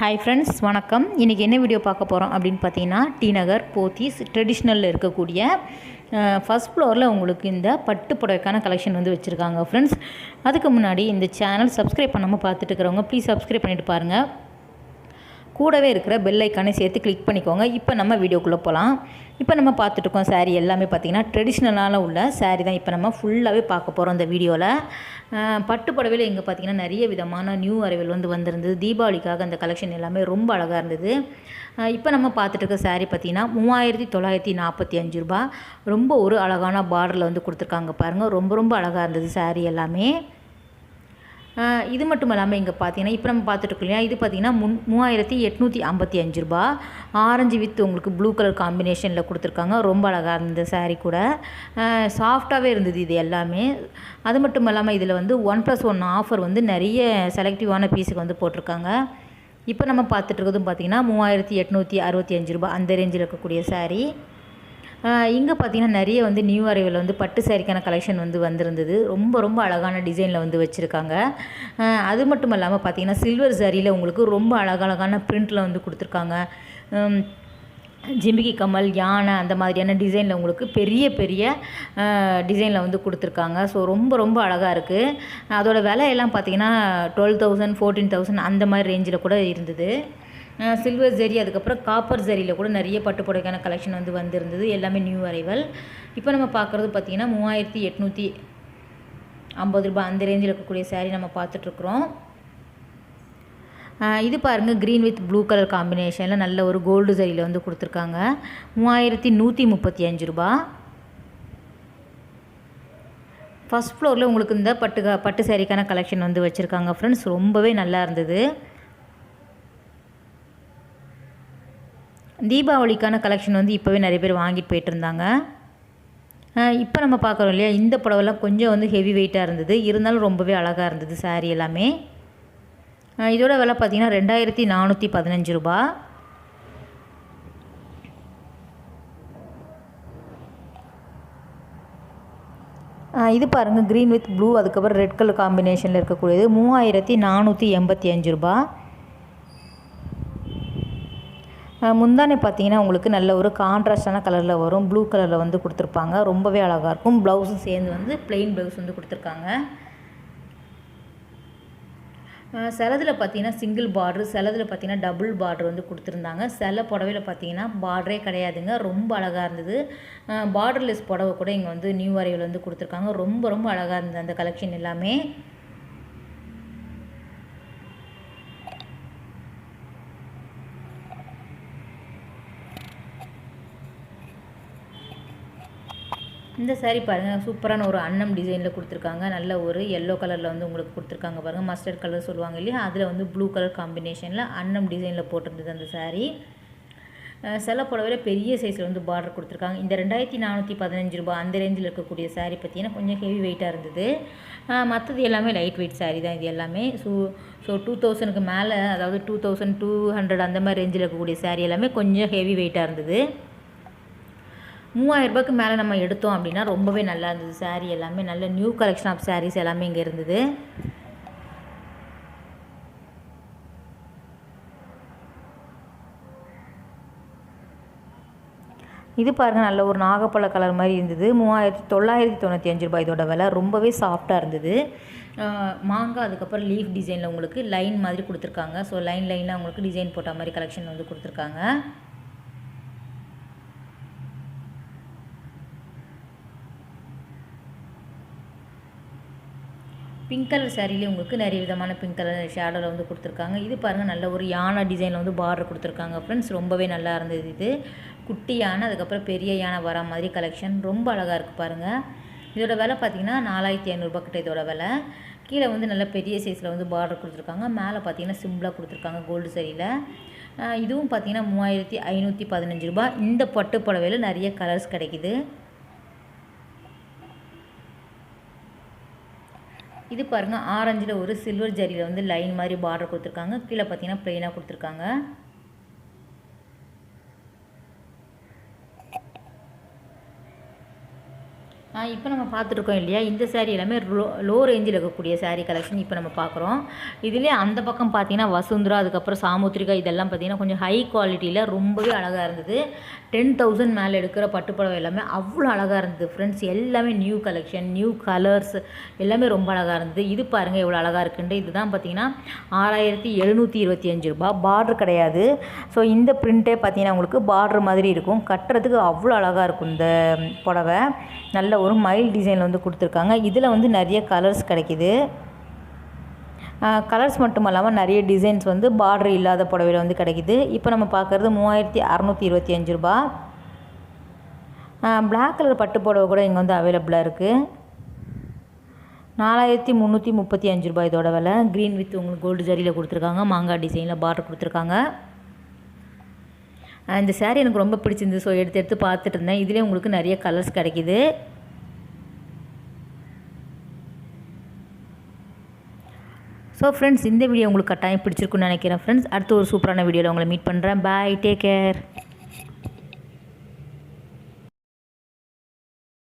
Hi friends, வணக்கம். இன்றைக்கி என்ன வீடியோ பார்க்க போகிறோம் அப்படின்னு பார்த்தீங்கன்னா, டி நகர் போத்தீஸ் ட்ரெடிஷ்னலில் இருக்கக்கூடிய ஃபஸ்ட் ஃப்ளோரில் உங்களுக்கு இந்த பட்டு புடவைக்கான கலெக்ஷன் வந்து வச்சுருக்காங்க ஃப்ரெண்ட்ஸ். அதுக்கு முன்னாடி இந்த சேனல் சப்ஸ்கிரைப் பண்ணாமல் பார்த்துட்டு இருக்கிறவங்க ப்ளீஸ் சப்ஸ்கிரைப் பண்ணிவிட்டு பாருங்கள். கூடவே இருக்கிற பெல் ஐக்கானை சேர்த்து கிளிக் பண்ணிக்கோங்க. இப்போ நம்ம வீடியோக்குள்ளே போகலாம். இப்போ நம்ம பார்த்துட்ருக்கோம் சாரீ எல்லாமே பார்த்திங்கன்னா ட்ரெடிஷ்னலான உள்ள சாரீ தான் இப்போ நம்ம ஃபுல்லாகவே பார்க்க போகிறோம் இந்த வீடியோவில். பட்டு புடவையில் இங்கே பார்த்திங்கன்னா நிறைய விதமான நியூ அரைவல் வந்திருந்தது. தீபாவளிக்காக அந்த கலெக்ஷன் எல்லாமே ரொம்ப அழகாக இருந்தது. இப்போ நம்ம பார்த்துட்டு இருக்க சாரீ பார்த்திங்கன்னா 3945 ரூபா. ரொம்ப ஒரு அழகான பார்டரில் வந்து கொடுத்துருக்காங்க பாருங்கள். ரொம்ப அழகாக இருந்தது சாரீ எல்லாமே. இது மட்டும் இல்லாமல் இங்கே பார்த்தீங்கன்னா இப்போ நம்ம பார்த்துட்டு இல்லையா, இது பார்த்திங்கன்னா 3855 ரூபா. ஆரஞ்சு வித் உங்களுக்கு ப்ளூ கலர் காம்பினேஷனில் கொடுத்துருக்காங்க. ரொம்ப அழகாக இருந்த சாரீ கூட சாஃப்டாகவே இருந்தது இது எல்லாமே. அது மட்டும் இல்லாமல் இதில் வந்து 1+1 ஆஃபர் வந்து நிறைய செலக்டிவான பீஸுக்கு வந்து போட்டிருக்காங்க. இப்போ நம்ம பார்த்துட்டு இருக்கிறதும் பார்த்திங்கன்னா 3865 ரூபா அந்த ரேஞ்சில் இருக்கக்கூடிய சாரீ. இங்கே பார்த்திங்கன்னா நிறைய வந்து நியூ அரைவல் வந்து பட்டு சாரிக்கான கலெக்ஷன் வந்து வந்திருந்தது. ரொம்ப அழகான டிசைனில் வந்து வச்சுருக்காங்க. அது மட்டும் இல்லாமல் பார்த்திங்கன்னா சில்வர் சாரியில் உங்களுக்கு ரொம்ப அழகான பிரிண்டில் வந்து கொடுத்துருக்காங்க. ஜிமிக்கி கமல், யானை அந்த மாதிரியான டிசைனில் உங்களுக்கு பெரிய டிசைனில் வந்து கொடுத்துருக்காங்க. ஸோ ரொம்ப அழகாக இருக்குது. அதோடய விலையெல்லாம் பார்த்திங்கன்னா 12,000 14,000 அந்த மாதிரி ரேஞ்சில் கூட இருந்தது. சில்வர் ஜரி, அதுக்கப்புறம் காப்பர் ஜரியில் கூட நிறைய பட்டு புடவைக்கான கலெக்ஷன் வந்து வந்திருந்தது. எல்லாமே நியூ அரைவல். இப்போ நம்ம பார்க்குறது பார்த்திங்கன்னா 3850 ரூபா அந்த ரேஞ்சில் இருக்கக்கூடிய சாரீ நம்ம பார்த்துட்ருக்குறோம். இது பாருங்கள், க்ரீன் வித் ப்ளூ கலர் காம்பினேஷனில் நல்ல ஒரு கோல்டு ஜரியில் வந்து கொடுத்துருக்காங்க. 3135 ரூபா. ஃபஸ்ட் ஃப்ளோரில் உங்களுக்கு இந்த பட்டு சாரிக்கான கலெக்ஷன் வந்து வச்சுருக்காங்க ஃப்ரெண்ட்ஸ். ரொம்பவே நல்லா இருந்தது. தீபாவளிக்கான கலெக்ஷன் வந்து இப்போவே நிறைய பேர் வாங்கிட்டு போயிட்டு இருந்தாங்க. இப்போ நம்ம பார்க்குறோம் இல்லையா, இந்த புடவைலாம் கொஞ்சம் வந்து ஹெவி வெயிட்டாக இருந்தது. இருந்தாலும் ரொம்பவே அழகாக இருந்தது சாரீ எல்லாமே. இதோட விலை பார்த்திங்கன்னா 2415 ரூபா. இது பாருங்கள், க்ரீன் வித் ப்ளூ அதுக்கப்புறம் ரெட் கலர் காம்பினேஷனில் இருக்கக்கூடியது 3485 ரூபா. முந்தானை பார்த்திங்கன்னா உங்களுக்கு நல்ல ஒரு கான்ட்ராஸ்டான கலரில் வரும். ப்ளூ கலரில் வந்து கொடுத்துருப்பாங்க. ரொம்பவே அழகாக இருக்கும். ப்ளவுஸும் சேர்ந்து வந்து ப்ளெயின் ப்ளவுஸ் வந்து கொடுத்துருக்காங்க. சிலதில் பார்த்திங்கன்னா சிங்கிள் பார்ட்ரு, சிலதில் பார்த்திங்கன்னா டபுள் பார்ட்ரு வந்து கொடுத்துருந்தாங்க. சில புடவையில் பார்த்திங்கன்னா பார்டரே கிடையாதுங்க. ரொம்ப அழகாக இருந்தது. பார்டர்லெஸ் புடவை கூட இங்கே வந்து நியூ அரைவல் வந்து கொடுத்துருக்காங்க. ரொம்ப அழகாக இருந்தது அந்த கலெக்ஷன் எல்லாமே. இந்த சாரீ பாருங்கள், சூப்பரான ஒரு அன்னம் டிசைனில் கொடுத்துருக்காங்க. நல்ல ஒரு எல்லோ கலரில் வந்து உங்களுக்கு கொடுத்துருக்காங்க பாருங்கள். மஸ்டர்ட் கலர் சொல்லுவாங்க இல்லையா, அதில் வந்து ப்ளூ கலர் காம்பினேஷனில் அன்னம் டிசைனில் போட்டிருந்தது அந்த சாரீ. சில புடவையில் பெரிய சைஸில் வந்து பார்டர் கொடுத்துருக்காங்க. இந்த 2415 ரூபா அந்த ரேஞ்சில் இருக்கக்கூடிய சாரீ பார்த்திங்கன்னா கொஞ்சம் ஹெவி வெயிட்டாக இருந்தது. மற்றது எல்லாமே லைட் வெயிட் சாரீ தான் இது எல்லாமே. ஸோ 2000க்கு மேலே, அதாவது 2200 அந்த மாதிரி ரேஞ்சில் இருக்கக்கூடிய சாரீ எல்லாமே கொஞ்சம் ஹெவி வெயிட்டாக இருந்தது. 3000 ரூபாய்க்கு மேலே நம்ம எடுத்தோம் அப்படின்னா ரொம்பவே நல்லா இருந்தது சாரீ எல்லாமே. நல்ல நியூ கலெக்ஷன் ஆஃப் சாரீஸ் எல்லாமே இங்கே இருந்தது. இது பாருங்கள், நல்ல ஒரு நாகப்பழ கலர் மாதிரி இருந்தது. 3995 ரூபாய் இதோட விலை. ரொம்பவே சாஃப்டாக இருந்தது. மாங்காய் அதுக்கப்புறம் லீஃப் டிசைனில் உங்களுக்கு லைன் மாதிரி கொடுத்துருக்காங்க. ஸோ லைனில் உங்களுக்கு டிசைன் போட்ட மாதிரி கலெக்ஷன் வந்து கொடுத்துருக்காங்க. பிங்க் கலர் சாரிலே உங்களுக்கு நிறைய விதமான பிங்க் கலர் ஷேடோவில் வந்து கொடுத்துருக்காங்க. இது பாருங்கள், நல்ல ஒரு யானை டிசைனில் வந்து பார்டர் கொடுத்துருக்காங்க ஃப்ரெண்ட்ஸ். ரொம்பவே நல்லா இருந்தது இது. குட்டி யானை அதுக்கப்புறம் பெரிய யானை வர மாதிரி கலெக்ஷன் ரொம்ப அழகாக இருக்குது பாருங்கள். இதோட விலை பார்த்திங்கன்னா 4500 ரூபா கிட்ட இதோட விலை. கீழே வந்து நல்ல பெரிய சைஸில் வந்து பார்டர் கொடுத்துருக்காங்க. மேலே பார்த்திங்கன்னா சிம்பிளாக கொடுத்துருக்காங்க கோல்டு சரியில். இதுவும் பார்த்திங்கன்னா 3515 ரூபா. இந்த பட்டு புடவையில் நிறைய கலர்ஸ் கிடைக்குது. இது பாருங்கள், ஆரஞ்சில் ஒரு சில்வர் ஜரியில் வந்து லைன் மாதிரி பார்டர் கொடுத்துருக்காங்க. கீழே பார்த்தீங்கன்னா ப்ளெயினாக கொடுத்துருக்காங்க. இப்போ நம்ம பார்த்துட்ருக்கோம் இல்லையா, இந்த saree எல்லாமே லோ ரேஞ்சில் இருக்கக்கூடிய saree கலெக்ஷன் இப்போ நம்ம பார்க்குறோம். இதுலேயே அந்த பக்கம் பார்த்தீங்கன்னா வசுந்தரா, அதுக்கப்புறம் சாமுத்திரிகா இதெல்லாம் பார்த்தீங்கன்னா கொஞ்சம் ஹை குவாலிட்டியில் ரொம்பவே அழகாக இருந்தது. 10,000 மேலே எடுக்கிற பட்டுப்புடவை எல்லாமே அவ்வளோ அழகாக இருந்தது ஃப்ரெண்ட்ஸ். எல்லாமே நியூ கலெக்ஷன், நியூ கலர்ஸ் எல்லாமே ரொம்ப அழகாக இருந்தது. இது பாருங்கள் எவ்வளோ அழகாக இருக்குன்ட்டு. இதுதான் பார்த்தீங்கன்னா 6,725 ரூபா. பார்டர் கிடையாது. ஸோ இந்த பிரிண்ட்டே பார்த்தீங்கன்னா உங்களுக்கு பார்டர் மாதிரி இருக்கும். கட்டுறதுக்கு அவ்வளோ அழகாக இருக்கும் இந்த புடவை. நல்ல ஒரு மைல் டிசைனில் வந்து கொடுத்துருக்காங்க. இதில் வந்து நிறைய கலர்ஸ் கிடைக்கிது. கலர்ஸ் மட்டும் இல்லாமல் நிறைய டிசைன்ஸ் வந்து பார்டர் இல்லாத புடவையில் வந்து கிடைக்கிது. இப்போ நம்ம பார்க்குறது 3,625 ரூபா. பிளாக் கலர் பட்டு புடவை கூட இங்கே வந்து அவைலபிளாக இருக்குது. 4,335 ரூபா இதோட விலை. க்ரீன் வித் உங்களுக்கு கோல்டு ஜரியில் கொடுத்துருக்காங்க. மாங்காய் டிசைனில் பார்டர் கொடுத்துருக்காங்க. இந்த saree எனக்கு ரொம்ப பிடிச்சிருந்து. ஸோ எடுத்து பார்த்துட்டு இருந்தேன். இதுலேயே உங்களுக்கு நிறைய கலர்ஸ் கிடைக்கிது. ஸோ ஃப்ரெண்ட்ஸ், இந்த வீடியோ உங்களுக்கு கட்டாயம் பிடிச்சிருக்குன்னு நினைக்கிறேன் ஃப்ரெண்ட்ஸ். அடுத்து ஒரு சூப்பரான வீடியோவில் உங்களை மீட் பண்ணுறேன். பாய், டேக் கேர்.